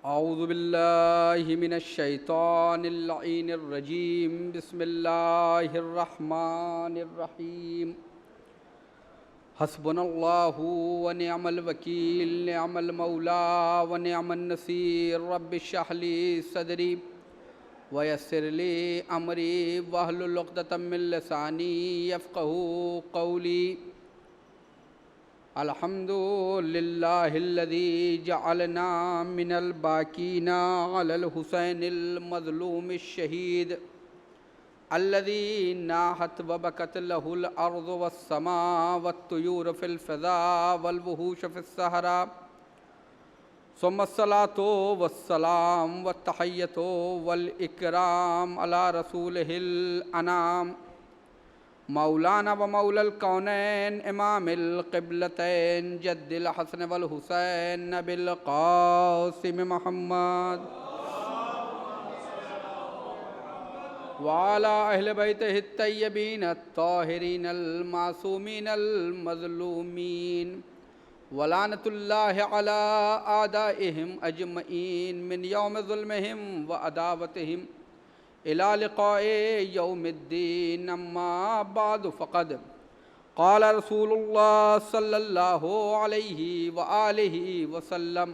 اعوذ باللہ من الشیطان اللعین الرجیم بسم اللہ الرحمن الرحیم حسبنا اللہ ونعم الوکیل نعم المولا ونعم النصیر رب اشرح لی صدری ویسر لی امری واحلل عقدۃ من لسانی یفقہوا قولی الحمد للہ الذی جعلنا من الباکین علی الحسین المظلوم الشہید الذی ناحت وبکت لہ الارض والسماء والطیور فی الفضاء والوحوش فی الصحراء ثم الصلاة والسلام والتحیۃ والاکرام علی رسولہ الانام مولانا و مولا الکونین امام القبلتین جد الحسن والحسین نبی القاسم محمد وعلى اہل بیتہ الطیبین الطاہرین المعصومین المظلومین ولعنۃ اللہ علی اعدائہم اجمعین من یوم ظلمہم وعداوتہم الى لقاء یوم الدین اما بعد فقد قال رسول اللہ صلی اللہ علیہ وآلہ وسلم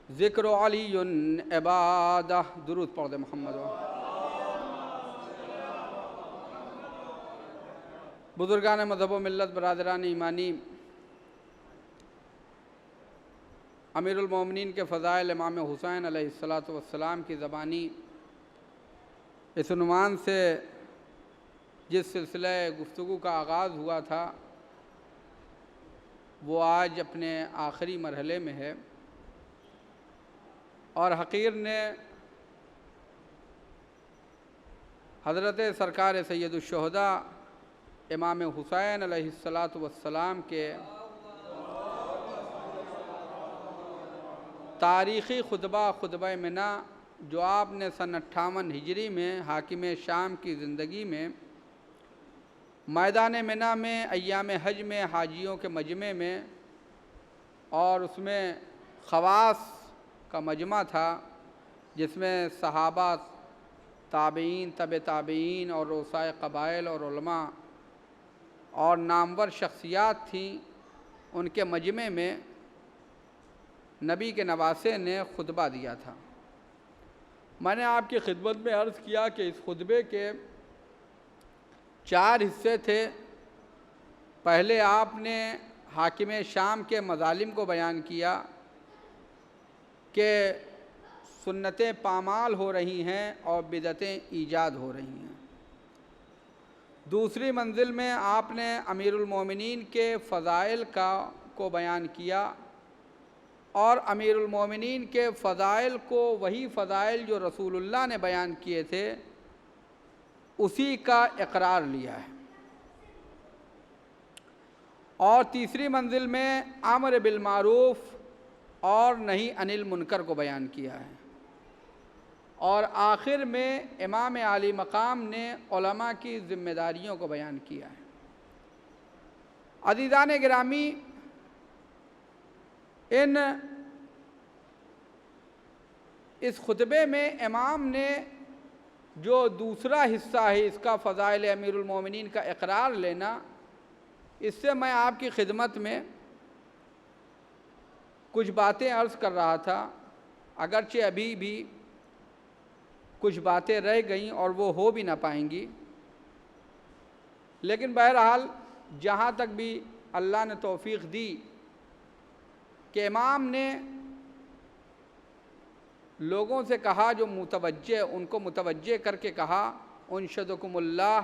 ذکر علی عبادہ درود پڑھ دے محمد بزرگان مذہب و ملت برادران ایمانی امیر المومنین کے فضائل امام حسین علیہ السلام کی زبانی اس عنوان سے جس سلسلہ گفتگو کا آغاز ہوا تھا وہ آج اپنے آخری مرحلے میں ہے، اور حقیر نے حضرت سرکار سید الشہداء امام حسین علیہ السلام کے تاریخی خطبہ منی جو آپ نے سن 58 ہجری میں حاکم شام کی زندگی میں میدان منی میں ایام حج میں حاجیوں کے مجمع میں، اور اس میں خواص کا مجمع تھا جس میں صحابہ، تابعین، تابعین اور رؤسائے قبائل اور علماء اور نامور شخصیات تھیں، ان کے مجمع میں نبی کے نواسے نے خطبہ دیا تھا۔ میں نے آپ کی خدمت میں عرض کیا کہ اس خطبے کے 4 حصے تھے۔ پہلے آپ نے حاکم شام کے مظالم کو بیان کیا کہ سنتیں پامال ہو رہی ہیں اور بدعتیں ایجاد ہو رہی ہیں۔ دوسری منزل میں آپ نے امیر المومنین کے فضائل کو بیان کیا، اور امیر المومنین کے فضائل کو وہی فضائل جو رسول اللہ نے بیان کیے تھے اسی کا اقرار لیا ہے۔ اور تیسری منزل میں امر بالمعروف اور نہی عن المنکر کو بیان کیا ہے، اور آخر میں امام عالی مقام نے علماء کی ذمہ داریوں کو بیان کیا ہے۔ عزیزان گرامی، اس خطبے میں امام نے جو دوسرا حصہ ہے اس کا فضائل امیر المومنین کا اقرار لینا، اس سے میں آپ کی خدمت میں کچھ باتیں عرض کر رہا تھا، اگرچہ ابھی بھی کچھ باتیں رہ گئیں اور وہ ہو بھی نہ پائیں گی، لیکن بہرحال جہاں تک بھی اللہ نے توفیق دی کہ امام نے لوگوں سے کہا جو متوجہ، ان کو متوجہ کر کے کہا انشدکم اللہ،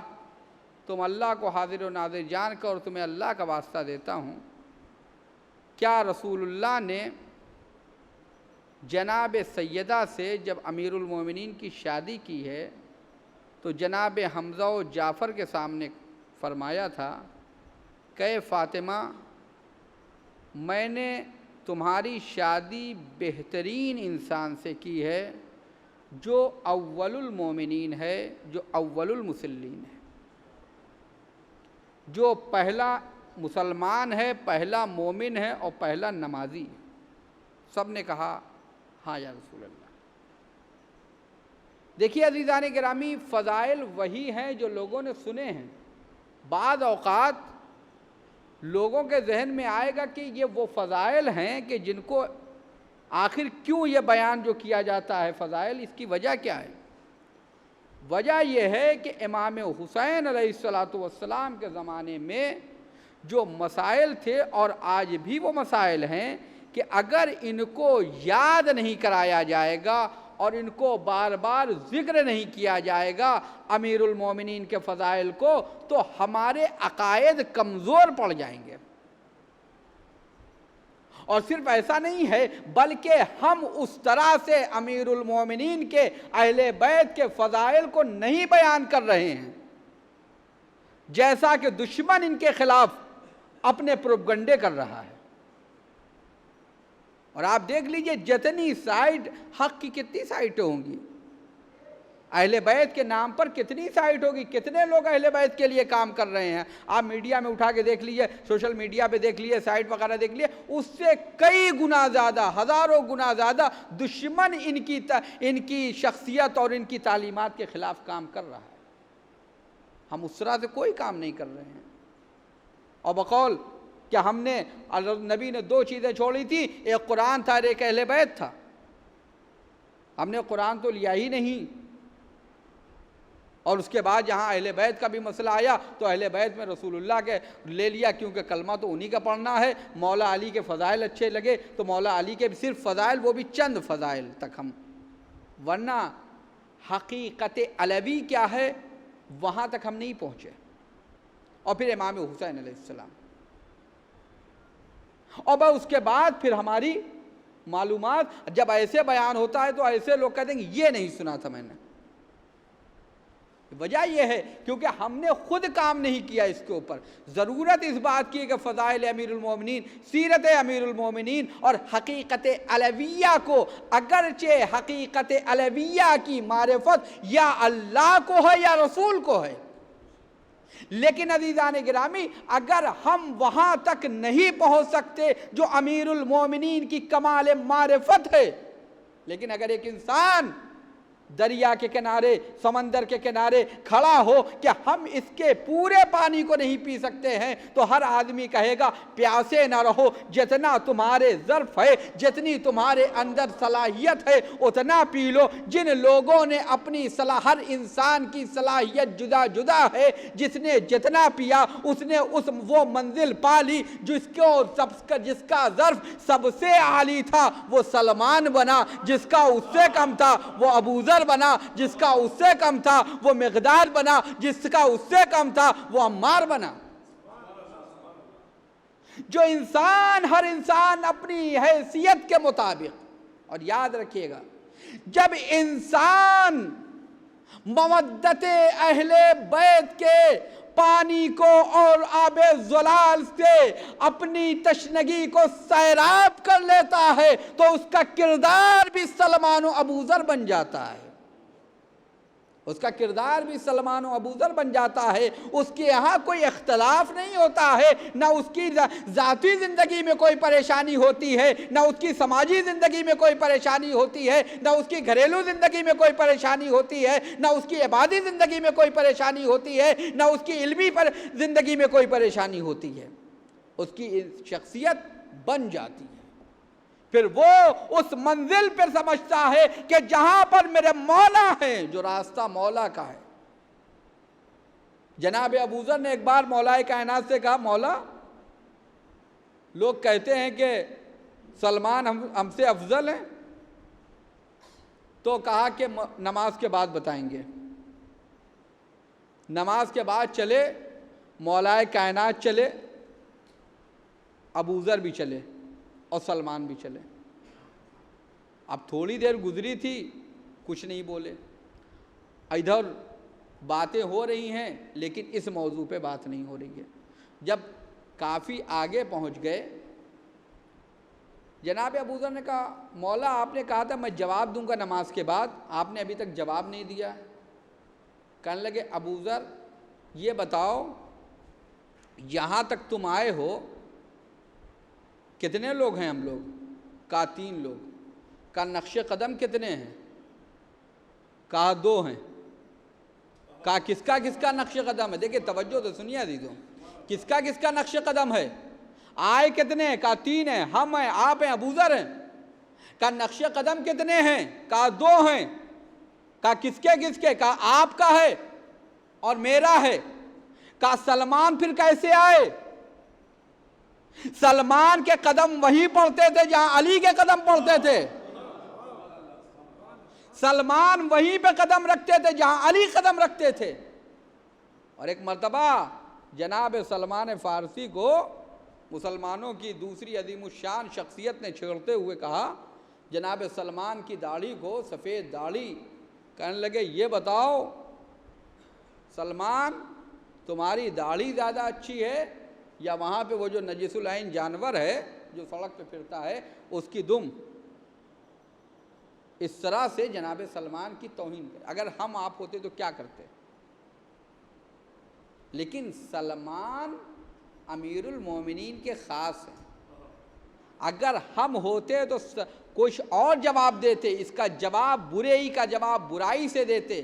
تم اللہ کو حاضر و ناظر جان کر اور تمہیں اللہ کا واسطہ دیتا ہوں، کیا رسول اللہ نے جناب سیدہ سے جب امیر المومنین کی شادی کی ہے تو جناب حمزہ و جعفر کے سامنے فرمایا تھا کہ فاطمہ، میں نے تمہاری شادی بہترین انسان سے کی ہے جو اول المومنین ہے، جو اول المسلمین ہے، جو پہلا مسلمان ہے، پہلا مومن ہے اور پہلا نمازی ہے۔ سب نے کہا ہاں یا رسول اللہ۔ دیکھیے عزیزان گرامی، فضائل وہی ہیں جو لوگوں نے سنے ہیں۔ بعض اوقات لوگوں کے ذہن میں آئے گا کہ یہ وہ فضائل ہیں کہ جن کو آخر کیوں یہ بیان جو کیا جاتا ہے فضائل، اس کی وجہ کیا ہے؟ وجہ یہ ہے کہ امام حسین علیہ السلام کے زمانے میں جو مسائل تھے اور آج بھی وہ مسائل ہیں کہ اگر ان کو یاد نہیں کرایا جائے گا اور ان کو بار بار ذکر نہیں کیا جائے گا امیر المومنین کے فضائل کو، تو ہمارے عقائد کمزور پڑ جائیں گے۔ اور صرف ایسا نہیں ہے بلکہ ہم اس طرح سے امیر المومنین کے اہل بیت کے فضائل کو نہیں بیان کر رہے ہیں جیسا کہ دشمن ان کے خلاف اپنے پروپگنڈے کر رہا ہے۔ اور آپ دیکھ لیجئے جتنی سائٹ، حق کی کتنی سائٹیں ہوں گی، اہل بیت کے نام پر کتنی سائٹ ہوگی، کتنے لوگ اہل بیت کے لیے کام کر رہے ہیں۔ آپ میڈیا میں اٹھا کے دیکھ لیجئے، سوشل میڈیا پہ دیکھ لیجئے، سائٹ وغیرہ دیکھ لیجئے، اس سے کئی گنا زیادہ، ہزاروں گنا زیادہ دشمن ان کی شخصیت اور ان کی تعلیمات کے خلاف کام کر رہا ہے۔ ہم اس طرح سے کوئی کام نہیں کر رہے ہیں۔ اور بقول کہ ہم نے، نبی نے دو چیزیں چھوڑی تھی، ایک قرآن تھا اور ایک اہل بیت تھا۔ ہم نے قرآن تو لیا ہی نہیں، اور اس کے بعد جہاں اہل بیت کا بھی مسئلہ آیا تو اہل بیت میں رسول اللہ کے لے لیا، کیونکہ کلمہ تو انہی کا پڑھنا ہے۔ مولا علی کے فضائل اچھے لگے تو مولا علی کے صرف فضائل، وہ بھی چند فضائل تک ہم، ورنہ حقیقت علوی کیا ہے وہاں تک ہم نہیں پہنچے۔ اور پھر امام حسین علیہ السلام، اور بس اس کے بعد پھر ہماری معلومات جب ایسے بیان ہوتا ہے تو ایسے لوگ کہتے ہیں کہ یہ نہیں سنا تھا میں نے۔ وجہ یہ ہے کیونکہ ہم نے خود کام نہیں کیا اس کے اوپر۔ ضرورت اس بات کی کہ فضائل امیر المومنین، سیرت امیر المومنین اور حقیقت علویہ کو، اگرچہ حقیقت علویہ کی معرفت یا اللہ کو ہے یا رسول کو ہے، لیکن عزیزان گرامی اگر ہم وہاں تک نہیں پہنچ سکتے جو امیر المومنین کی کمال معرفت ہے، لیکن اگر ایک انسان دریا کے کنارے، سمندر کے کنارے کھڑا ہو کہ ہم اس کے پورے پانی کو نہیں پی سکتے ہیں، تو ہر آدمی کہے گا پیاسے نہ رہو، جتنا تمہارے ظرف ہے، جتنی تمہارے اندر صلاحیت ہے اتنا پی لو۔ جن لوگوں نے اپنی ہر انسان کی صلاحیت جدا جدا ہے، جس نے جتنا پیا اس نے وہ منزل پا لی، جس کا ظرف سب سے عالی تھا وہ سلمان بنا، جس کا اس سے کم تھا وہ ابو ذر بنا، جس کا اس سے کم تھا وہ مقداد بنا، جس کا اس سے کم تھا وہ عمار بنا۔ جو انسان، ہر انسان اپنی حیثیت کے مطابق، اور یاد رکھیے گا جب انسان مودت اہل بیت کے پانی کو اور آب زلال سے اپنی تشنگی کو سیراب کر لیتا ہے تو اس کا کردار بھی سلمان و ابو ذر بن جاتا ہے۔ اس کا کردار بھی سلمان و ابو ذر بن جاتا ہے۔ اس کے یہاں کوئی اختلاف نہیں ہوتا ہے، نہ اس کی ذاتی زندگی میں کوئی پریشانی ہوتی ہے، نہ اس کی سماجی زندگی میں کوئی پریشانی ہوتی ہے، نہ اس کی گھریلو زندگی میں کوئی پریشانی ہوتی ہے، نہ اس کی عبادی زندگی میں کوئی پریشانی ہوتی ہے، نہ اس کی علمی زندگی میں کوئی پریشانی ہوتی ہے۔ اس کی شخصیت بن جاتی ہے۔ پھر وہ اس منزل پر سمجھتا ہے کہ جہاں پر میرے مولا ہیں، جو راستہ مولا کا ہے۔ جناب ابو ذر نے ایک بار مولا کائنات سے کہا، مولا لوگ کہتے ہیں کہ سلمان ہم سے افضل ہیں، تو کہا کہ نماز کے بعد بتائیں گے۔ نماز کے بعد چلے، مولا کائنات چلے، ابو ذر بھی چلے اور سلمان بھی چلے۔ اب تھوڑی دیر گزری تھی، کچھ نہیں بولے۔ ادھر باتیں ہو رہی ہیں لیکن اس موضوع پہ بات نہیں ہو رہی ہے۔ جب کافی آگے پہنچ گئے، جناب ابو ذر نے کہا، مولا آپ نے کہا تھا میں جواب دوں گا نماز کے بعد، آپ نے ابھی تک جواب نہیں دیا۔ کہنے لگے ابو ذر یہ بتاؤ یہاں تک تم آئے ہو کتنے لوگ ہیں؟ ہم لوگ کہا 3 لوگ۔ کا نقش قدم کتنے ہیں؟ کہا 2 ہیں۔ کہا کس کا نقش قدم ہے؟ دیکھیں توجہ تو سنیے عزیزوں، کس کا نقش قدم ہے؟ آئے کتنے ہیں؟ کہا 3 ہیں، ہم ہیں، آپ ہیں، ابو ذر ہیں۔ کہا نقش قدم کتنے ہیں؟ کہا 2 ہیں۔ کہا کس کے؟ کہا آپ کا ہے اور میرا ہے۔ کہا سلمان پھر کیسے آئے؟ سلمان کے قدم وہیں پڑتے تھے جہاں علی کے قدم پڑتے تھے، سلمان وہیں پہ قدم رکھتے تھے جہاں علی قدم رکھتے تھے۔ اور ایک مرتبہ جناب سلمان فارسی کو مسلمانوں کی دوسری عظیم الشان شخصیت نے چھیڑتے ہوئے کہا، جناب سلمان کی داڑھی کو، سفید داڑھی، کہنے لگے یہ بتاؤ سلمان تمہاری داڑھی زیادہ اچھی ہے یا وہاں پہ وہ جو نجس العین جانور ہے جو سڑک پہ پھرتا ہے اس کی دم؟ اس طرح سے جناب سلمان کی توہین کرے۔ اگر ہم آپ ہوتے تو کیا کرتے؟ لیکن سلمان امیر المومنین کے خاص ہیں، اگر ہم ہوتے تو کچھ اور جواب دیتے، اس کا جواب برائی کا جواب برائی سے دیتے،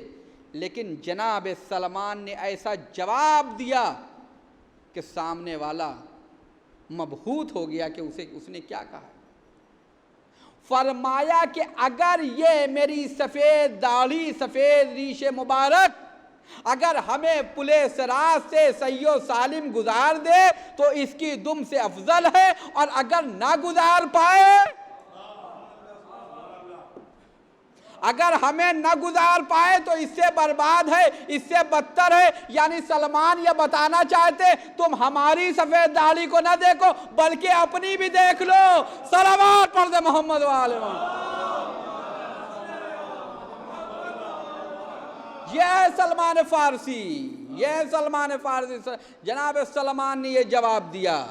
لیکن جناب سلمان نے ایسا جواب دیا کہ سامنے والا مبہوت ہو گیا کہ اس نے کیا کہا۔ فرمایا کہ اگر یہ میری سفید داڑھی، سفید ریش مبارک اگر ہمیں پلے صراط سے صحیح و سالم گزار دے تو اس کی دم سے افضل ہے، اور اگر نہ گزار پائے، اگر ہمیں نہ گزار پائے تو اس سے برباد ہے، اس سے بدتر ہے۔ یعنی سلمان یہ بتانا چاہتے تم ہماری سفید داڑھی کو نہ دیکھو بلکہ اپنی بھی دیکھ لو۔ صلوات پڑھ دے محمد وآلہ محمد۔ یہ سلمان فارسی، یہ سلمان فارسی، جناب سلمان نے یہ جواب دیا،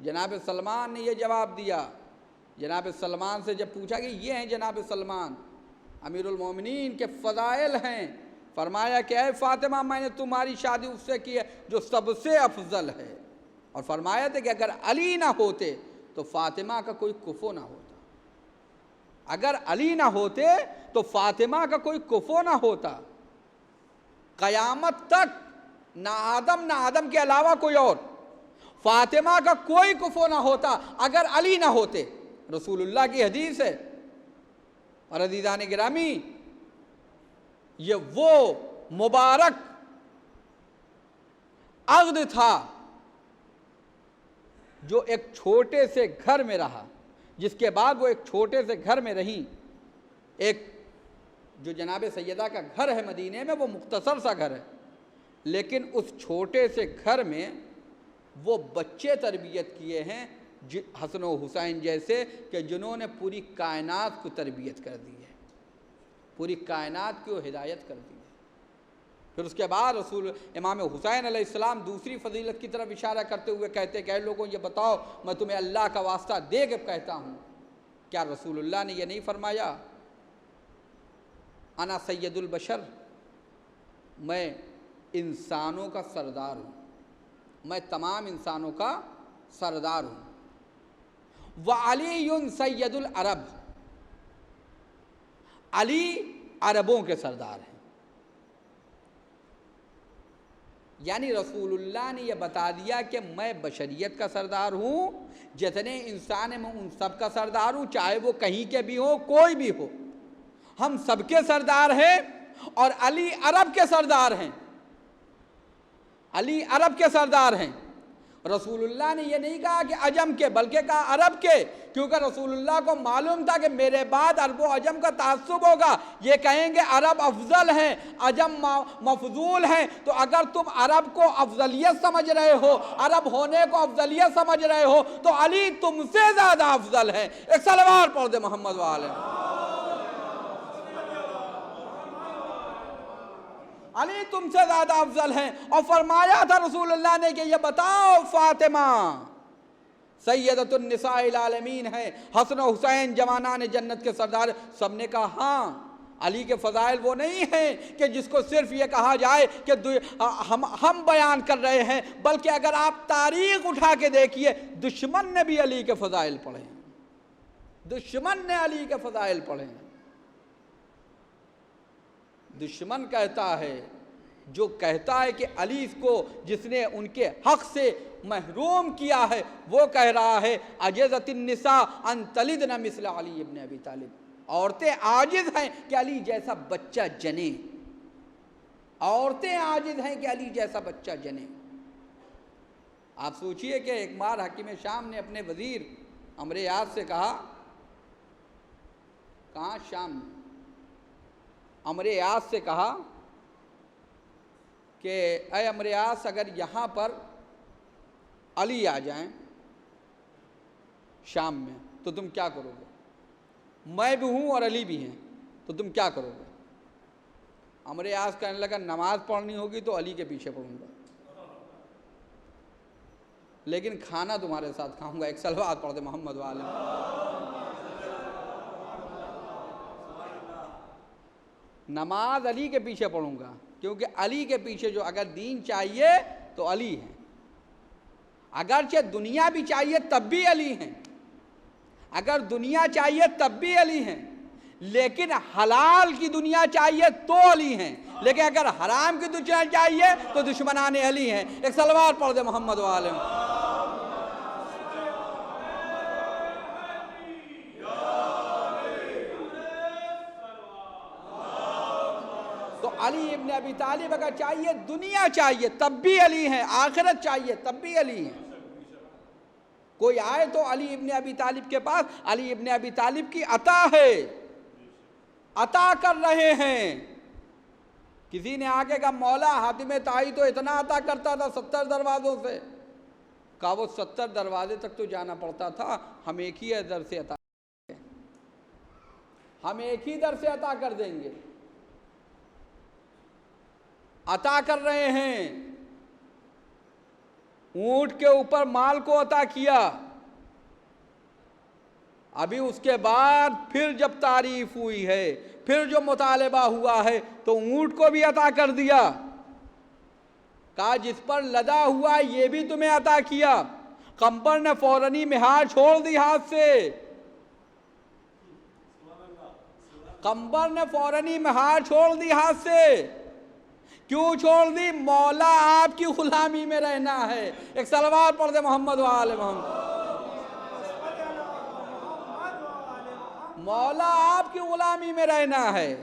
جناب سلمان نے یہ جواب دیا۔ جناب سلمان سے جب پوچھا کہ یہ ہیں جناب سلمان امیر المومنین کے فضائل ہیں، فرمایا کہ اے فاطمہ میں نے تمہاری شادی اس سے کی ہے جو سب سے افضل ہے، اور فرمایا تھا کہ اگر علی نہ ہوتے تو فاطمہ کا کوئی کفو نہ ہوتا، اگر علی نہ ہوتے تو فاطمہ کا کوئی کفو نہ ہوتا، قیامت تک نہ آدم کے علاوہ کوئی اور، فاطمہ کا کوئی کفو نہ ہوتا اگر علی نہ ہوتے۔ رسول اللہ کی حدیث ہے۔ اور عزیزان گرامی، یہ وہ مبارک عقد تھا جو ایک چھوٹے سے گھر میں رہا، جس کے بعد وہ ایک چھوٹے سے گھر میں رہیں۔ ایک جو جناب سیدہ کا گھر ہے مدینے میں وہ مختصر سا گھر ہے، لیکن اس چھوٹے سے گھر میں وہ بچے تربیت کیے ہیں حسن و حسین جیسے، کہ جنہوں نے پوری کائنات کو تربیت کر دی ہے، پوری کائنات کو ہدایت کر دی ہے۔ پھر اس کے بعد امام حسین علیہ السلام دوسری فضیلت کی طرف اشارہ کرتے ہوئے کہتے کہ اے لوگوں یہ بتاؤ میں تمہیں اللہ کا واسطہ دے کے کہتا ہوں، کیا رسول اللہ نے یہ نہیں فرمایا انا سید البشر، میں انسانوں کا سردار ہوں، میں تمام انسانوں کا سردار ہوں، وعلی سید العرب، علی عربوں کے سردار ہیں۔ یعنی رسول اللہ نے یہ بتا دیا کہ میں بشریت کا سردار ہوں، جتنے انسان ہیں میں ان سب کا سردار ہوں، چاہے وہ کہیں کے بھی ہو، کوئی بھی ہو، ہم سب کے سردار ہیں، اور علی عرب کے سردار ہیں، علی عرب کے سردار ہیں۔ رسول اللہ نے یہ نہیں کہا کہ عجم کے، بلکہ کہا عرب کے، کیونکہ رسول اللہ کو معلوم تھا کہ میرے بعد عرب و عجم کا تعصب ہوگا، یہ کہیں گے عرب افضل ہیں، عجم مفضول ہیں، تو اگر تم عرب کو افضلیت سمجھ رہے ہو، عرب ہونے کو افضلیت سمجھ رہے ہو، تو علی تم سے زیادہ افضل ہیں۔ ایک صلوات پڑھ دے محمد وآلہ۔ علی تم سے زیادہ افضل ہیں، اور فرمایا تھا رسول اللہ نے کہ یہ بتاؤ فاطمہ سیدۃ النساء العالمین ہے، حسن و حسین جوانان جنت کے سردار۔ سب نے کہا ہاں، علی کے فضائل وہ نہیں ہیں کہ جس کو صرف یہ کہا جائے کہ ہم بیان کر رہے ہیں، بلکہ اگر آپ تاریخ اٹھا کے دیکھیے دشمن نے بھی علی کے فضائل پڑھے ہیں، دشمن نے علی کے فضائل پڑھے ہیں۔ دشمن کہتا ہے، جو کہتا ہے کہ علی کو جس نے ان کے حق سے محروم کیا ہے، وہ کہہ رہا ہے عجزت النساء ان تلدن مثل علی ابن ابی طالب، عورتیں عاجز ہیں کہ علی جیسا بچہ جنے، عورتیں عاجز ہیں کہ علی جیسا بچہ جنے۔ آپ سوچئے کہ ایک بار حاکم شام نے اپنے وزیر عمرو یاس سے کہا، کہاں شام میں، عمرو یاس سے کہا کہ اے عمرو یاس، اگر یہاں پر علی آ جائیں شام میں تو تم کیا کرو گے؟ میں بھی ہوں اور علی بھی ہیں، تو تم کیا کرو گے؟ عمرو یاس کہنے لگا نماز پڑھنی ہوگی تو علی کے پیچھے پڑھوں گا، لیکن کھانا تمہارے ساتھ کھاؤں گا۔ ایک صلوات پڑھ دے محمد وآلہ۔ نماز علی کے پیچھے پڑھوں گا، کیونکہ علی کے پیچھے جو اگر دین چاہیے تو علی ہیں، اگرچہ دنیا بھی چاہیے تب بھی علی ہیں، اگر دنیا چاہیے تب بھی علی ہیں، لیکن حلال کی دنیا چاہیے تو علی ہیں، لیکن اگر حرام کی دنیا چاہیے تو دشمنان علی ہیں۔ ایک صلوات پڑھ دے محمد وآلہ۔ تو علی ابن ابی طالب اگر چاہیے دنیا چاہیے تب بھی علی ہیں، آخرت چاہیے تب بھی علی ہیں۔ کوئی آئے تو علی ابن ابی طالب کے پاس، علی ابن ابی طالب کی عطا ہے، عطا کر رہے ہیں۔ کسی نے آگے کہا مولا حاتم طائی تو اتنا عطا کرتا تھا 70 دروازوں سے، کہا وہ 70 دروازے تک تو جانا پڑتا تھا، ہم ایک ہی در سے عطا کریں گے، ہم ایک ہی در سے عطا کر دیں گے۔ عطا کر رہے ہیں، اونٹ کے اوپر مال کو عطا کیا، ابھی اس کے بعد پھر جب تعریف ہوئی ہے، پھر جو مطالبہ ہوا ہے تو اونٹ کو بھی عطا کر دیا، کہا جس پر لدا ہوا یہ بھی تمہیں عطا کیا۔ قمبر نے فوراً مہار چھوڑ دی ہاتھ سے، قمبر نے فوراً مہار چھوڑ دی ہاتھ سے، کیوں چھوڑ دی؟ مولا آپ کی غلامی میں رہنا ہے۔ ایک صلوات پڑھ دے محمد وآلہ محمد۔ مولا آپ کی غلامی میں رہنا ہے۔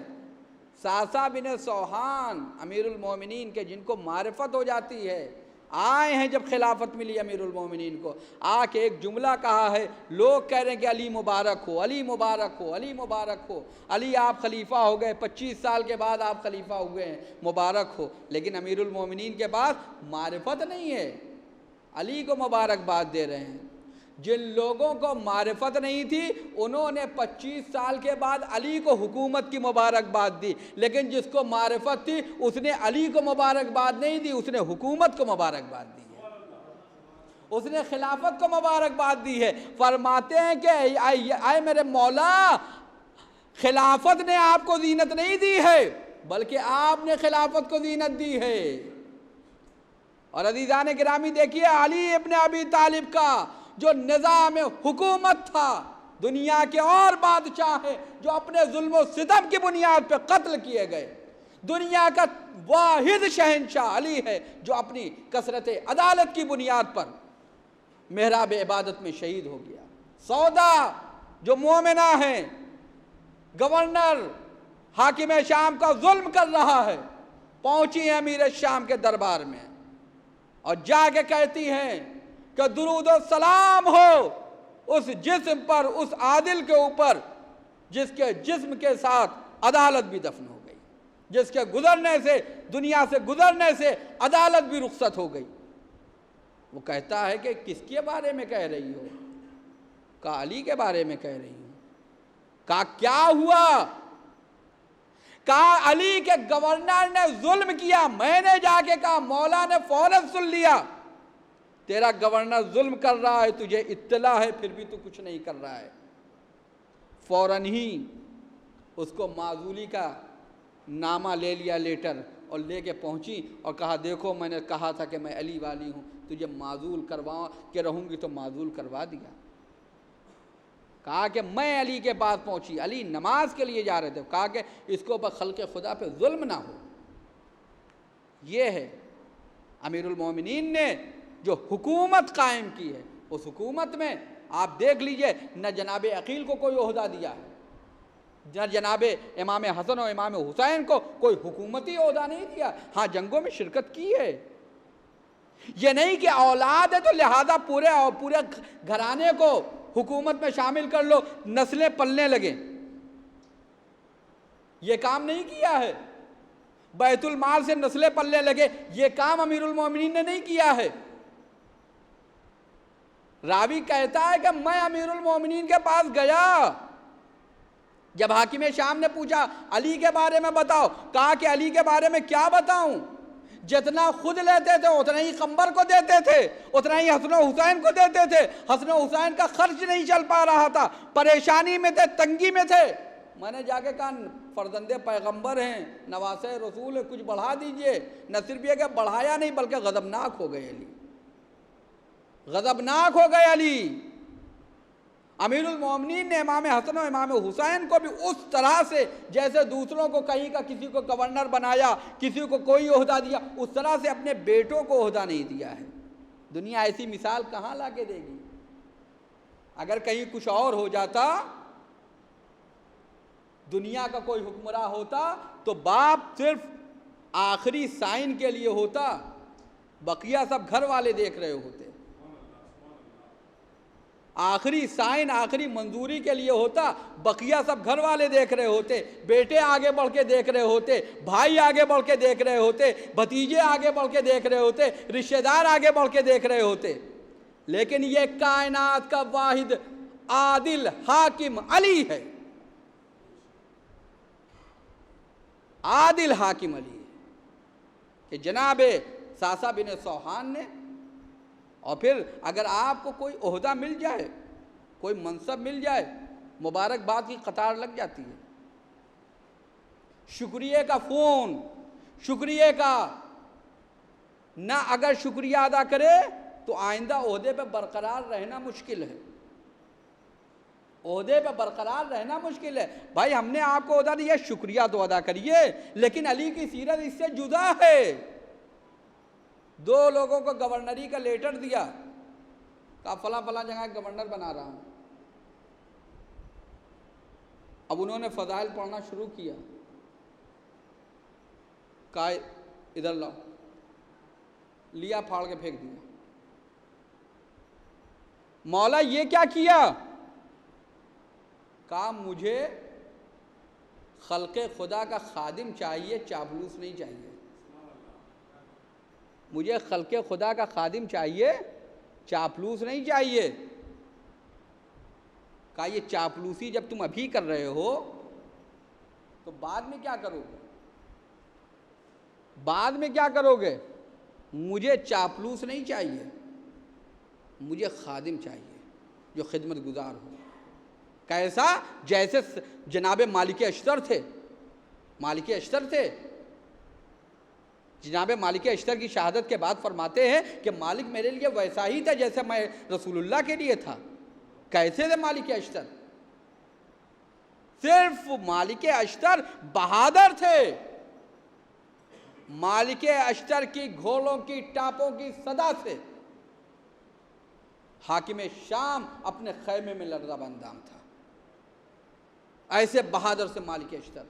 ساسا بن سوحان امیر المومنین کے، جن کو معرفت ہو جاتی ہے، آئے ہیں جب خلافت ملی امیر المومنین کو، آ کے ایک جملہ کہا ہے، لوگ کہہ رہے ہیں کہ علی مبارک ہو، علی مبارک ہو، علی مبارک ہو، علی آپ خلیفہ ہو گئے، 25 سال کے بعد آپ خلیفہ ہوئے ہیں، مبارک ہو۔ لیکن امیر المومنین کے پاس معرفت نہیں ہے، علی کو مبارکباد دے رہے ہیں۔ جن لوگوں کو معرفت نہیں تھی انہوں نے 25 سال کے بعد علی کو حکومت کی مبارکباد دی، لیکن جس کو معرفت تھی اس نے علی کو مبارکباد نہیں دی، اس نے حکومت کو مبارکباد دی ہے، اس نے خلافت کو مبارکباد دی ہے۔ فرماتے ہیں کہ اے میرے مولا، خلافت نے آپ کو زینت نہیں دی ہے بلکہ آپ نے خلافت کو زینت دی ہے۔ اور عزیزان گرامی دیکھیے، علی ابن ابی طالب کا جو نظام حکومت تھا، دنیا کے اور بادشاہ ہیں جو اپنے ظلم و ستم کی بنیاد پہ قتل کیے گئے، دنیا کا واحد شہنشاہ علی ہے جو اپنی کثرت عدالت کی بنیاد پر محراب عبادت میں شہید ہو گیا۔ سودا جو مومنہ ہیں، گورنر حاکم شام کا ظلم کر رہا ہے، پہنچی ہیں امیر شام کے دربار میں اور جا کے کہتی ہیں کہ درود و سلام ہو اس جسم پر، اس عادل کے اوپر جس کے جسم کے ساتھ عدالت بھی دفن ہو گئی، جس کے گزرنے سے، دنیا سے گزرنے سے عدالت بھی رخصت ہو گئی۔ وہ کہتا ہے کہ کس کے بارے میں کہہ رہی ہو؟ کہا علی کے بارے میں کہہ رہی ہوں۔ کہا کیا ہوا؟ کہا علی کے گورنر نے ظلم کیا، میں نے جا کے کہا، مولا نے فوراً سن لیا، تیرا گورنر ظلم کر رہا ہے، تجھے اطلاع ہے، پھر بھی تو کچھ نہیں کر رہا ہے۔ فوراً ہی اس کو معزولی کا نامہ لے لیا، لیٹر، اور لے کے پہنچی اور کہا دیکھو میں نے کہا تھا کہ میں علی والی ہوں، تجھے معزول کروا کے رہوں گی تو معزول کروا دیا۔ کہا کہ میں علی کے پاس پہنچی، علی نماز کے لیے جا رہے تھے، کہا کہ اس کے اوپر خلق خدا پہ ظلم نہ ہو۔ یہ ہے امیر المومنین نے جو حکومت قائم کی ہے، اس حکومت میں آپ دیکھ لیجئے نہ جناب عقیل کو کوئی عہدہ دیا ہے، نہ جناب امام حسن اور امام حسین کو کوئی حکومتی عہدہ نہیں دیا، ہاں جنگوں میں شرکت کی ہے۔ یہ نہیں کہ اولاد ہے تو لہذا پورے گھرانے کو حکومت میں شامل کر لو، نسلیں پلنے لگیں، یہ کام نہیں کیا ہے۔ بیت المال سے نسلیں پلنے لگے، یہ کام امیر المومنین نے نہیں کیا ہے۔ راوی کہتا ہے کہ میں امیر المومنین کے پاس گیا، جب حاکم شام نے پوچھا علی کے بارے میں بتاؤ، کہا کہ علی کے بارے میں کیا بتاؤں، جتنا خود لیتے تھے اتنا ہی قمبر کو دیتے تھے، اتنا ہی حسن و حسین کو دیتے تھے، حسن و حسین کا خرچ نہیں چل پا رہا تھا، پریشانی میں تھے، تنگی میں تھے۔ میں نے جا کے کہا فرزند پیغمبر ہیں، نواسہ رسول ہیں، کچھ بڑھا دیجئے۔ نہ صرف یہ کہ بڑھایا نہیں بلکہ غضبناک ہو گئے علی، غضبناک ہو گئے علی۔ امیر المومنین نے امام حسن و امام حسین کو بھی اس طرح سے جیسے دوسروں کو کہیں کا کسی کو گورنر بنایا، کسی کو کوئی عہدہ دیا، اس طرح سے اپنے بیٹوں کو عہدہ نہیں دیا ہے۔ دنیا ایسی مثال کہاں لا کے دے گی؟ اگر کہیں کچھ اور ہو جاتا، دنیا کا کوئی حکمراں ہوتا تو باپ صرف آخری سائن کے لیے ہوتا، بقیہ سب گھر والے دیکھ رہے ہوتے، آخری سائن آخری منظوری کے لیے ہوتا، بقیہ سب گھر والے دیکھ رہے ہوتے، بیٹے آگے بڑھ کے دیکھ رہے ہوتے، بھائی آگے بڑھ کے دیکھ رہے ہوتے، بھتیجے آگے بڑھ کے دیکھ رہے ہوتے، رشتہ دار آگے بڑھ کے دیکھ رہے ہوتے۔ لیکن یہ کائنات کا واحد عادل حاکم علی ہے، عادل حاکم علی ہے کہ جناب ساسا بن سوحان نے، اور پھر اگر آپ کو کوئی عہدہ مل جائے، کوئی منصب مل جائے، مبارکباد کی قطار لگ جاتی ہے، شکریہ کا فون، شکریہ کا نہ، اگر شکریہ ادا کرے تو آئندہ عہدے پہ برقرار رہنا مشکل ہے، عہدے پہ برقرار رہنا مشکل ہے۔ بھائی ہم نے آپ کو عہدہ دیا، شکریہ تو ادا کریے، لیکن علی کی سیرت اس سے جدا ہے۔ دو لوگوں کو گورنری کا لیٹر دیا، کہا فلاں فلاں جگہ گورنر بنا رہا ہوں۔ اب انہوں نے فضائل پڑھنا شروع کیا، کہا ادھر لاؤ، لیا پھاڑ کے پھینک دیا۔ مولا یہ کیا کیا؟ کہا مجھے خلق خدا کا خادم چاہیے، چاپلوس نہیں چاہیے، مجھے خلق خدا کا خادم چاہیے، چاپلوس نہیں چاہیے۔ کہا یہ چاپلوسی جب تم ابھی کر رہے ہو تو بعد میں کیا کرو گے؟ بعد میں کیا کرو گے؟ مجھے چاپلوس نہیں چاہیے، مجھے خادم چاہیے جو خدمت گزار ہو۔ کیسا؟ جیسے جناب مالک اشتر تھے، مالک اشتر تھے، جناب مالک اشتر کی شہادت کے بعد فرماتے ہیں کہ مالک میرے لیے ویسا ہی تھا جیسے میں رسول اللہ کے لیے تھا۔ کیسے تھے مالک اشتر؟ صرف مالک اشتر بہادر تھے، مالک اشتر کی گھوڑوں کی ٹاپوں کی صدا سے حاکم شام اپنے خیمے میں لرزہ اندام تھا، ایسے بہادر سے مالک اشتر۔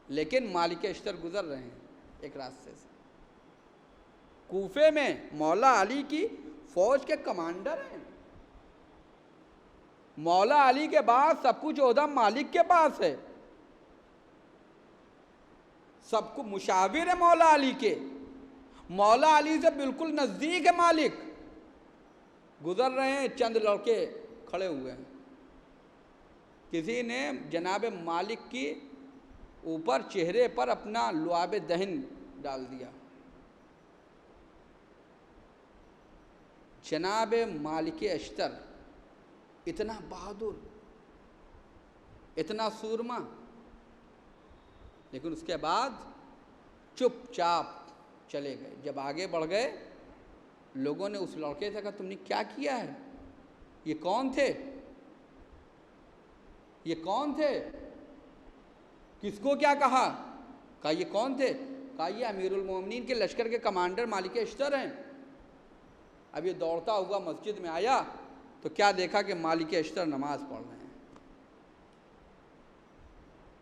لیکن مالک اشتر گزر رہے ہیں ایک راستے سے، کوفے میں مولا علی کی فوج کے کمانڈر ہیں، مولا علی کے بعد سب کچھ عہدہ مالک کے پاس ہے، سب کو مشاور ہے مولا علی کے، مولا علی سے بالکل نزدیک ہے مالک، گزر رہے ہیں، چند لڑکے کھڑے ہوئے ہیں، کسی نے جناب مالک کی اوپر چہرے پر اپنا لعاب دہن ڈال دیا۔ جناب مالک اشتر اتنا بہادر، اتنا سورما، لیکن اس کے بعد چپ چاپ چلے گئے۔ جب آگے بڑھ گئے، لوگوں نے اس لڑکے سے کہا تم نے کیا کیا ہے؟ یہ کون تھے؟ یہ کون تھے؟ کس کو کیا کہا؟ کہا یہ کون تھے؟ کہا یہ امیر المومنین کے لشکر کے کمانڈر مالک اشتر ہیں۔ اب یہ دوڑتا ہوا مسجد میں آیا تو کیا دیکھا کہ مالک اشتر نماز پڑھ رہے ہیں۔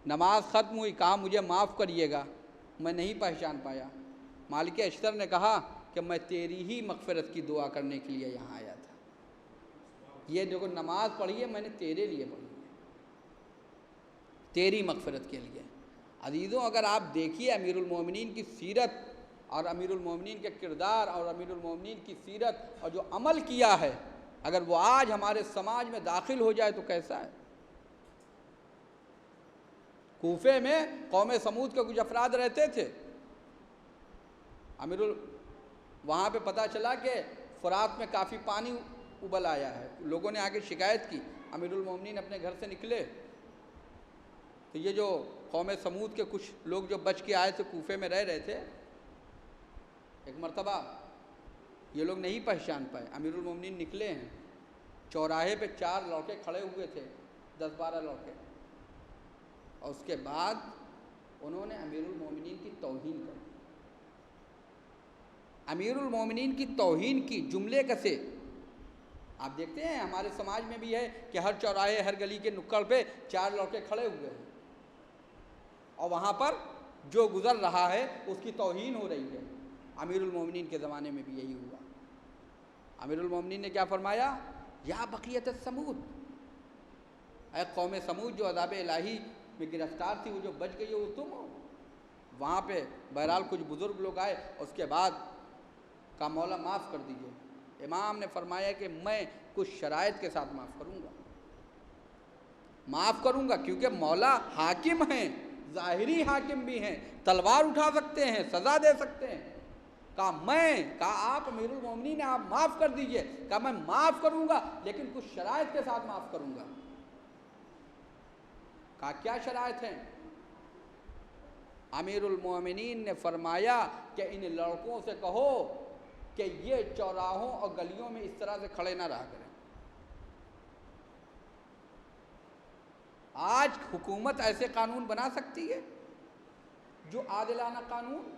نماز ختم ہوئی، کہا مجھے معاف کریے گا، میں نہیں پہچان پایا۔ مالک اشتر نے کہا کہ میں تیری ہی مغفرت کی دعا کرنے کے لیے یہاں آیا تھا۔ یہ دیکھو نماز پڑھی ہے میں نے تیرے لیے پڑھی ہے، تیری مغفرت کے لیے۔ عزیزوں اگر آپ دیکھیے امیر المومنین کی سیرت اور امیر المومنین کے کردار اور امیر المومنین کی سیرت اور جو عمل کیا ہے، اگر وہ آج ہمارے سماج میں داخل ہو جائے تو کیسا ہے۔ کوفے میں قوم سمود کے کچھ افراد رہتے تھے، وہاں پہ پتہ چلا کہ فرات میں کافی پانی ابل آیا ہے، لوگوں نے آگے شکایت کی، امیر المومنین اپنے گھر سے نکلے تو یہ جو قوم سمود کے کچھ لوگ جو بچ کے آئے تھے کوفے میں رہ رہے تھے، ایک مرتبہ یہ لوگ نہیں پہچان پائے، امیر المومنین نکلے ہیں، چوراہے پہ 4 لڑکے کھڑے ہوئے تھے، 10-12 لڑکے، اور اس کے بعد انہوں نے امیر المومنین کی توہین کر دی۔ امیر المومنین کی توہین کی، جملے کسے؟ آپ دیکھتے ہیں ہمارے سماج میں بھی ہے کہ ہر چوراہے ہر گلی کے نکڑ پہ 4 لڑکے کھڑے ہوئے ہیں اور وہاں پر جو گزر رہا ہے اس کی توہین ہو رہی ہے۔ امیر المومنین کے زمانے میں بھی یہی ہوا۔ امیر المومنین نے کیا فرمایا؟ یا بقیت السمود، اے قوم سمود جو عذاب الہی میں گرفتار تھی، وہ جو بچ گئی ہے وہ تم ہو۔ وہاں پہ بہرحال کچھ بزرگ لوگ آئے، اس کے بعد کہا مولا معاف کر دیجئے۔ امام نے فرمایا کہ میں کچھ شرائط کے ساتھ معاف کروں گا کیونکہ مولا حاکم ہیں، ظاہری حاکم بھی ہیں، تلوار اٹھا سکتے ہیں، سزا دے سکتے ہیں۔ کہا آپ امیر المومنین ہیں، آپ معاف کر دیجئے۔ کہا میں معاف کروں گا لیکن کچھ شرائط کے ساتھ معاف کروں گا۔ کہا کیا شرائط ہیں؟ امیر المومنین نے فرمایا کہ ان لڑکوں سے کہو کہ یہ چوراہوں اور گلیوں میں اس طرح سے کھڑے نہ رہا کریں۔ آج حکومت ایسے قانون بنا سکتی ہے جو عادلانہ قانون،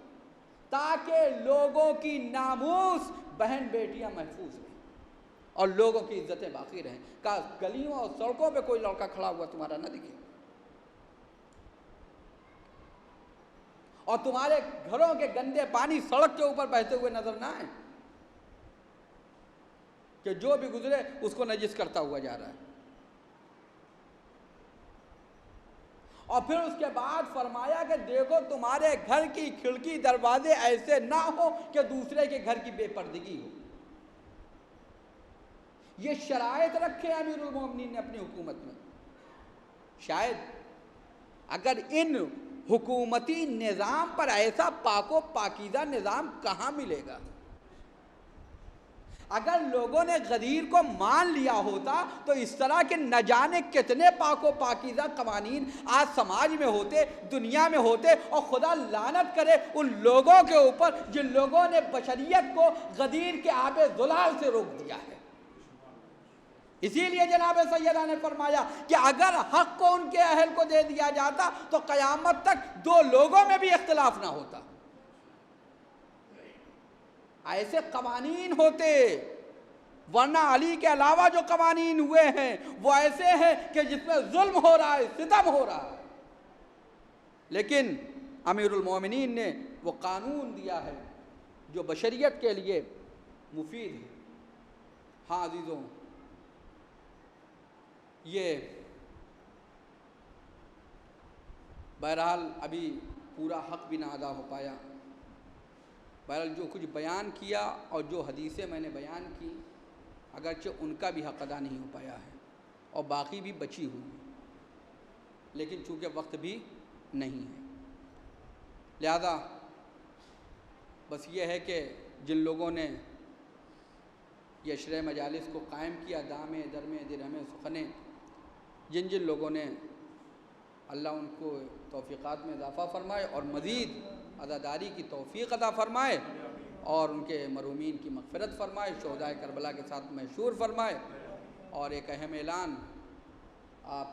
تاکہ لوگوں کی ناموس، بہن بیٹیاں محفوظ رہیں اور لوگوں کی عزتیں باقی رہیں۔ کہا گلیوں اور سڑکوں پہ کوئی لڑکا کھڑا ہوا تمہارا نہ دکھے، اور تمہارے گھروں کے گندے پانی سڑک کے اوپر بہتے ہوئے نظر نہ آئے کہ جو بھی گزرے اس کو نجس کرتا ہوا جا رہا ہے۔ اور پھر اس کے بعد فرمایا کہ دیکھو تمہارے گھر کی کھڑکی دروازے ایسے نہ ہو کہ دوسرے کے گھر کی بے پردگی ہو۔ یہ شرائط رکھے امیر المومنین نے اپنی حکومت میں۔ شاید اگر ان حکومتی نظام پر ایسا پاک و پاکیزہ نظام کہاں ملے گا؟ اگر لوگوں نے غدیر کو مان لیا ہوتا تو اس طرح کے نہ جانے کتنے پاک و پاکیزہ قوانین آج سماج میں ہوتے، دنیا میں ہوتے، اور خدا لعنت کرے ان لوگوں کے اوپر جن لوگوں نے بشریت کو غدیر کے آب زلال سے روک دیا ہے۔ اسی لیے جناب سیدہ نے فرمایا کہ اگر حق کو ان کے اہل کو دے دیا جاتا تو قیامت تک 2 لوگوں میں بھی اختلاف نہ ہوتا۔ ایسے قوانین ہوتے، ورنہ علی کے علاوہ جو قوانین ہوئے ہیں وہ ایسے ہیں کہ جس میں ظلم ہو رہا ہے، ستم ہو رہا ہے۔ لیکن امیر المومنین نے وہ قانون دیا ہے جو بشریت کے لیے مفید ہے۔ ہاں عزیزوں، یہ بہرحال ابھی پورا حق بھی نہ ادا ہو پایا۔ بہرحال جو کچھ بیان کیا اور جو حدیثیں میں نے بیان کی، اگرچہ ان کا بھی حق ادا نہیں ہو پایا ہے اور باقی بھی بچی ہوئی، لیکن چونکہ وقت بھی نہیں ہے، لہذا بس یہ ہے کہ جن لوگوں نے یہ عشرۂ مجالس کو قائم کیا، دامے درمے درہمے سخنے، جن لوگوں نے، اللہ ان کو توفیقات میں اضافہ فرمائے اور مزید عزاداری کی توفیق عطا فرمائے، اور ان کے مرحومین کی مغفرت فرمائے، شہداء کربلا کے ساتھ محشور فرمائے۔ اور ایک اہم اعلان، آپ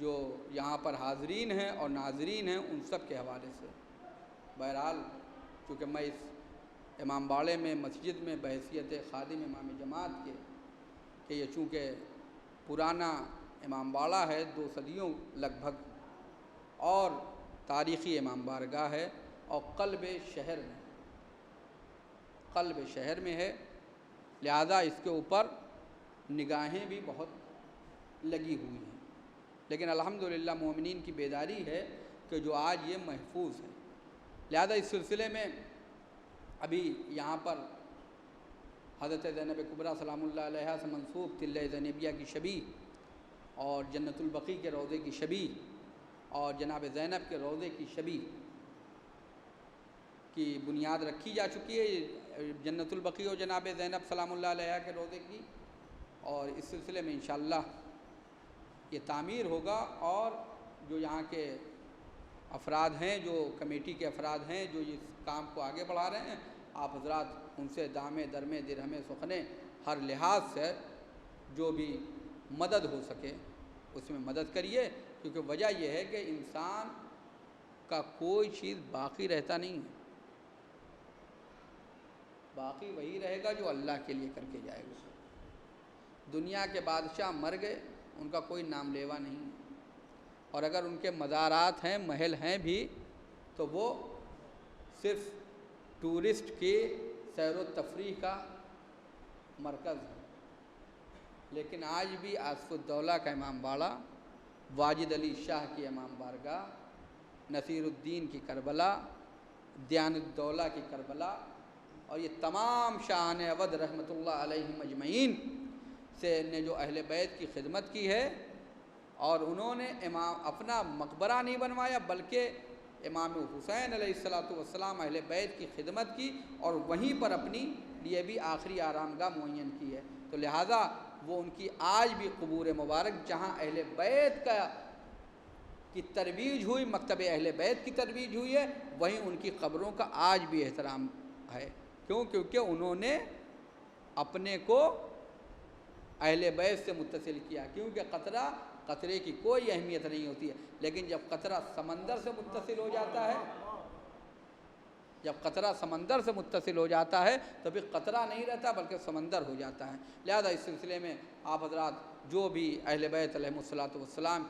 جو یہاں پر حاضرین ہیں اور ناظرین ہیں ان سب کے حوالے سے۔ بہرحال چونکہ میں اس امام باڑے میں مسجد میں بحیثیت خادم امام جماعت کے کہ یہ چونکہ پرانا امام باڑہ ہے 2 صدیوں لگ بھگ اور تاریخی امام بارگاہ ہے اور قلب شہر میں ہے، لہذا اس کے اوپر نگاہیں بھی بہت لگی ہوئی ہیں، لیکن الحمدللہ مومنین کی بیداری ہے کہ جو آج یہ محفوظ ہے۔ لہذا اس سلسلے میں ابھی یہاں پر حضرت زینب کبریٰ سلام اللہ علیہا سے منسوب تلہ زینبیہ کی شبیہ اور جنت البقیع کے روضے کی شبیہ اور جناب زینب کے روضے کی شبیہ کی بنیاد رکھی جا چکی ہے، جنت البقیع اور جناب زینب سلام اللہ علیہا کے روضے کی، اور اس سلسلے میں انشاءاللہ یہ تعمیر ہوگا، اور جو یہاں کے افراد ہیں، جو کمیٹی کے افراد ہیں جو اس کام کو آگے بڑھا رہے ہیں، آپ حضرات ان سے دامے درمے درہمے سخنے ہر لحاظ سے جو بھی مدد ہو سکے اس میں مدد کریے، کیونکہ وجہ یہ ہے کہ انسان کا کوئی چیز باقی رہتا نہیں ہے، باقی وہی رہے گا جو اللہ کے لیے کر کے جائے گا۔ دنیا کے بادشاہ مر گئے، ان کا کوئی نام لیوا نہیں ہے، اور اگر ان کے مزارات ہیں، محل ہیں بھی، تو وہ صرف ٹورسٹ کے سیر و تفریح کا مرکز ہے۔ لیکن آج بھی آصف الدولہ کا امام باڑہ، واجد علی شاہ کی امام بارگاہ، نصیر الدین کی کربلا، دیان الدولہ کی کربلا، اور یہ تمام شاہان اودھ رحمۃ اللہ علیہم اجمعین سے نے جو اہل بیت کی خدمت کی ہے، اور انہوں نے اپنا مقبرہ نہیں بنوایا بلکہ امام حسین علیہ السلام اہل بیت کی خدمت کی اور وہیں پر اپنی لیے بھی آخری آرام گاہ معین کی ہے، تو لہٰذا وہ ان کی آج بھی قبور مبارک جہاں اہل بیت کی ترویج ہوئی، مکتب اہل بیت کی ترویج ہوئی ہے، وہیں ان کی قبروں کا آج بھی احترام ہے۔ کیوں؟ کیونکہ انہوں نے اپنے کو اہل بیت سے متصل کیا، کیونکہ قطرے کی کوئی اہمیت نہیں ہوتی ہے، لیکن جب قطرہ سمندر سے متصل ہو جاتا ہے تو پھر قطرہ نہیں رہتا بلکہ سمندر ہو جاتا ہے۔ لہذا اس سلسلے میں آپ حضرات جو بھی اہل بیت علیہم الصلاۃ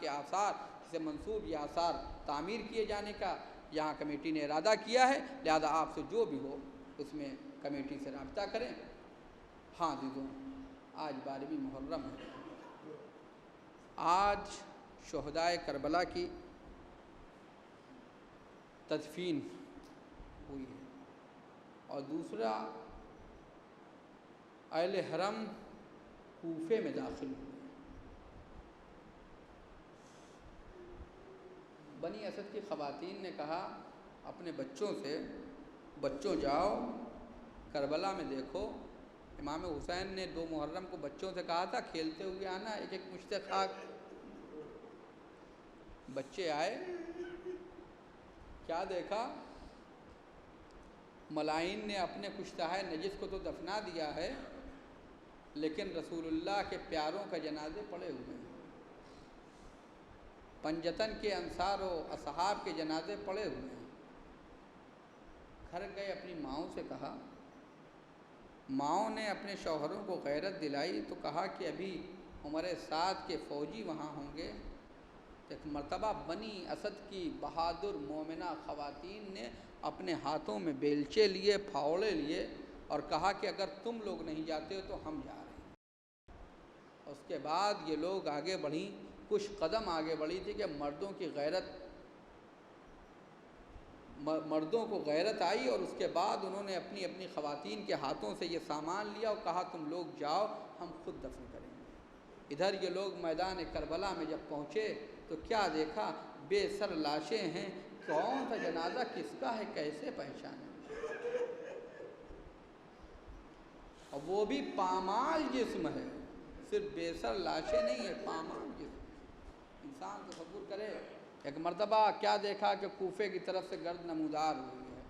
کے آثار سے منسوب یہ آثار تعمیر کیے جانے کا یہاں کمیٹی نے ارادہ کیا ہے، لہذا آپ سے جو بھی ہو اس میں کمیٹی سے رابطہ کریں۔ ہاں عزیزوں، آج 12ویں محرم ہے، آج شہدائے کربلا کی تدفین ہوئی ہے، اور دوسرا اہل حرم کوفے میں داخل ہوئے۔ بنی اسد کی خواتین نے کہا اپنے بچوں سے، بچوں جاؤ کربلا میں دیکھو، امام حسین نے 2 محرم کو بچوں سے کہا تھا کھیلتے ہوئے آنا، ایک ایک مشت خاک۔ بچے آئے، کیا دیکھا؟ ملائن نے اپنے کشتہائے نجس کو تو دفنا دیا ہے، لیکن رسول اللہ کے پیاروں کا جنازے پڑے ہوئے ہیں، پنجتن کے انصار و اصحاب کے جنازے پڑے ہوئے ہیں۔ گھر گئے، اپنی ماؤں سے کہا، ماؤں نے اپنے شوہروں کو غیرت دلائی تو کہا کہ ابھی عمر سعد کے فوجی وہاں ہوں گے۔ ایک مرتبہ بنی اسد کی بہادر مومنہ خواتین نے اپنے ہاتھوں میں بیلچے لیے، پھاوڑے لیے، اور کہا کہ اگر تم لوگ نہیں جاتے ہو تو ہم جا رہے ہیں۔ اس کے بعد یہ لوگ آگے بڑھیں، کچھ قدم آگے بڑھی تھی کہ مردوں کو غیرت آئی، اور اس کے بعد انہوں نے اپنی اپنی خواتین کے ہاتھوں سے یہ سامان لیا اور کہا تم لوگ جاؤ، ہم خود دفن کریں گے۔ ادھر یہ لوگ میدان کربلا میں جب پہنچے تو کیا دیکھا؟ بے سر لاشیں ہیں، کون سا جنازہ کس کا ہے کیسے پہچانیں؟ اور وہ بھی پامال جسم ہے، صرف بے سر لاشیں نہیں ہے، پامال جسم۔ انسان تصور کرے، ایک مرتبہ کیا دیکھا کہ کوفے کی طرف سے گرد نمودار ہوئی ہے،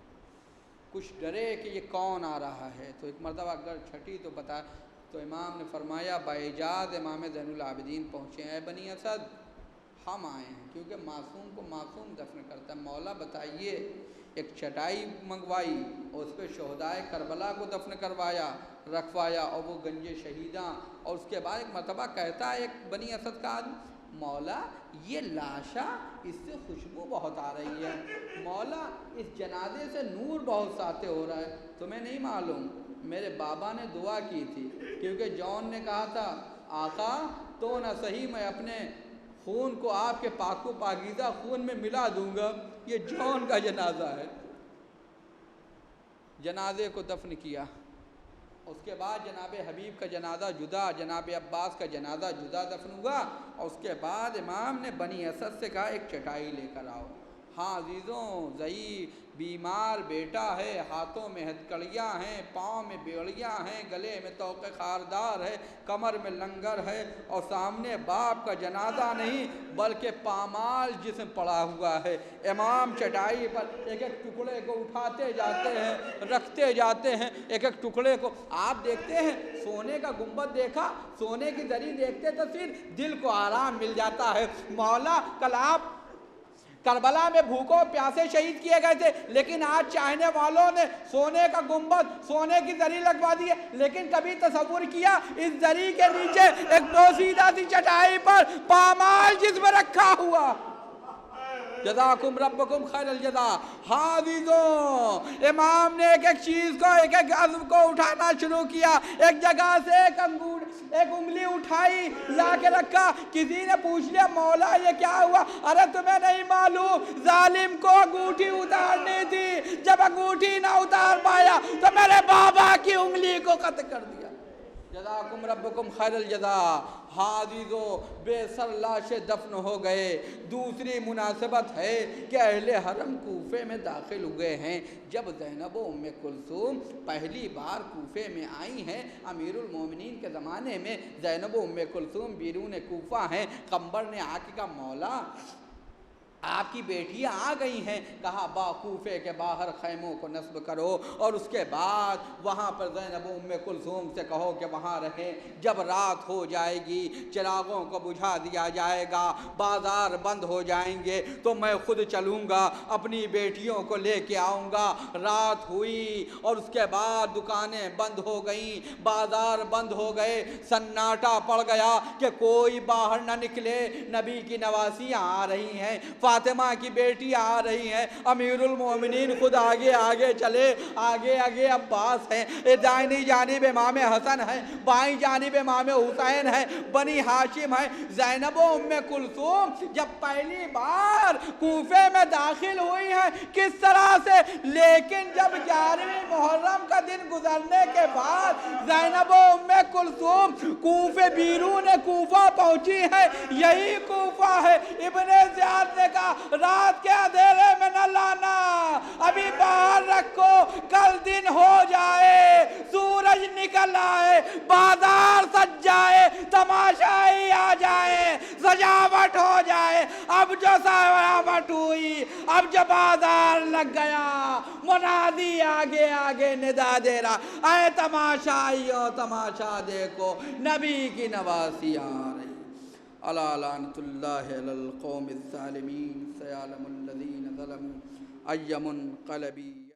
کچھ ڈرے کہ یہ کون آ رہا ہے، تو ایک مرتبہ گرد چھٹی تو امام نے فرمایا باعجاز امام زین العابدین پہنچے ہیں، اے بنی اسد ہم آئے ہیں، کیونکہ معصوم کو معصوم دفن کرتا ہے۔ مولا بتائیے، ایک چٹائی منگوائی اور اس پہ شہدائے کربلا کو دفن رکھوایا، اور وہ گنج شہیداں، اور اس کے بعد ایک مرتبہ کہتا ہے ایک بنی اسد کا آدمی، مولا یہ لاشا اس سے خوشبو بہت آ رہی ہے، مولا اس جنازے سے نور بہت ساطع ہو رہا ہے، تمہیں نہیں معلوم میرے بابا نے دعا کی تھی، کیونکہ جون نے کہا تھا آقا تو نہ صحیح میں اپنے خون کو آپ کے پاک و پاکیزہ خون میں ملا دوں گا، یہ جون کا جنازہ ہے۔ جنازے کو دفن کیا، اس کے بعد جناب حبیب کا جنازہ جدا، جناب عباس کا جنازہ جدا دفن ہوا، اور اس کے بعد امام نے بنی اسد سے کہا ایک چٹائی لے کر آؤ۔ ہاں عزیزوں، ضعیف بیمار بیٹا ہے، ہاتھوں میں ہتکڑیاں ہیں، پاؤں میں بیڑیاں ہیں، گلے میں توق خاردار ہے، کمر میں لنگر ہے، اور سامنے باپ کا جنازہ نہیں بلکہ پامال جسم پڑا ہوا ہے۔ امام چٹائی پر ایک ایک ٹکڑے کو اٹھاتے جاتے ہیں، رکھتے جاتے ہیں، ایک ایک ٹکڑے کو۔ آپ دیکھتے ہیں سونے کا گنبد دیکھا، سونے کی زری دیکھتے تو پھر دل کو آرام مل جاتا ہے۔ مولا کل آپ کربلا میں بھوکوں پیاسے شہید کیے گئے تھے، لیکن آج چاہنے والوں نے سونے کا گنبد، سونے کی زری لگوا دی ہے، لیکن کبھی تصور کیا اس زری کے نیچے ایک بوسیدہ سی چٹائی پر پامال جسم رکھا ہوا؟ جزاکم ربکم خیر الجزا۔ ہاں عزیزوں، امام نے ایک ایک چیز کو، ایک ایک عزم کو اٹھانا شروع کیا، ایک جگہ سے ایک انگلی اٹھائی، لا کے رکھا۔ کسی نے پوچھ لیا مولا یہ کیا ہوا؟ ارے تمہیں نہیں معلوم، ظالم کو انگوٹھی اتارنی تھی، جب انگوٹھی نہ اتار پایا تو میرے بابا کی انگلی کو قطع کر دیا۔ جزاکم ربکم خیر الجزا۔ ہاں عزیزو، بے سر لاشیں دفن ہو گئے۔ دوسری مناسبت ہے کہ اہل حرم کوفے میں داخل ہوئے ہیں۔ جب زینب و ام کلثوم پہلی بار کوفے میں آئی ہیں، امیر المومنین کے زمانے میں زینب و ام کلثوم بیرون کوفہ ہیں، قمبر نے آ کے کہا مولا آپ کی بیٹیاں آ گئی ہیں، کہا کوفے کے باہر خیموں کو نصب کرو، اور اس کے بعد وہاں پر زینب ام کلثوم سے کہو کہ وہاں رہیں، جب رات ہو جائے گی چراغوں کو بجھا دیا جائے گا، بازار بند ہو جائیں گے تو میں خود چلوں گا، اپنی بیٹیوں کو لے کے آؤں گا۔ رات ہوئی اور اس کے بعد دکانیں بند ہو گئیں، بازار بند ہو گئے، سناٹا پڑ گیا کہ کوئی باہر نہ نکلے۔ نبی کی نواسیاں آ رہی ہیں، فاطمہ کی بیٹی آ رہی ہیں، امیر المومنین خود آگے آگے چلے، آگے آگے عباس ہیں، دائنی جانب امام حسن ہے، بائیں جانب امام حسین ہے، بنی ہاشم ہے۔ زینب و ام کلثوم جب پہلی بار کوفے میں داخل ہوئی ہیں کس طرح سے، لیکن جب 11ویں محرم کا دن گزرنے کے بعد زینب و ام کلثوم کوفے بیرون کوفہ پہنچی ہے، یہی کوفہ ہے۔ ابن زیاد نے کہا رات کے اندھیرے میں نہ لانا، ابھی باہر رکھو، کل دن ہو جائے، سورج نکل آئے، بازار سج جائے، تماشائی آ جائے، سجاوٹ ہو جائے۔ اب جو سجاوٹ ہوئی، اب جو بازار لگ گیا، منادی آگے آگے ندا دے رہا، اے تماشائیو تماشا دیکھو، نبی کی نواسی آ رہی۔ الا لعنۃ اللہ علی القوم الظالمین، سیعلم الذین ظلموا ای منقلب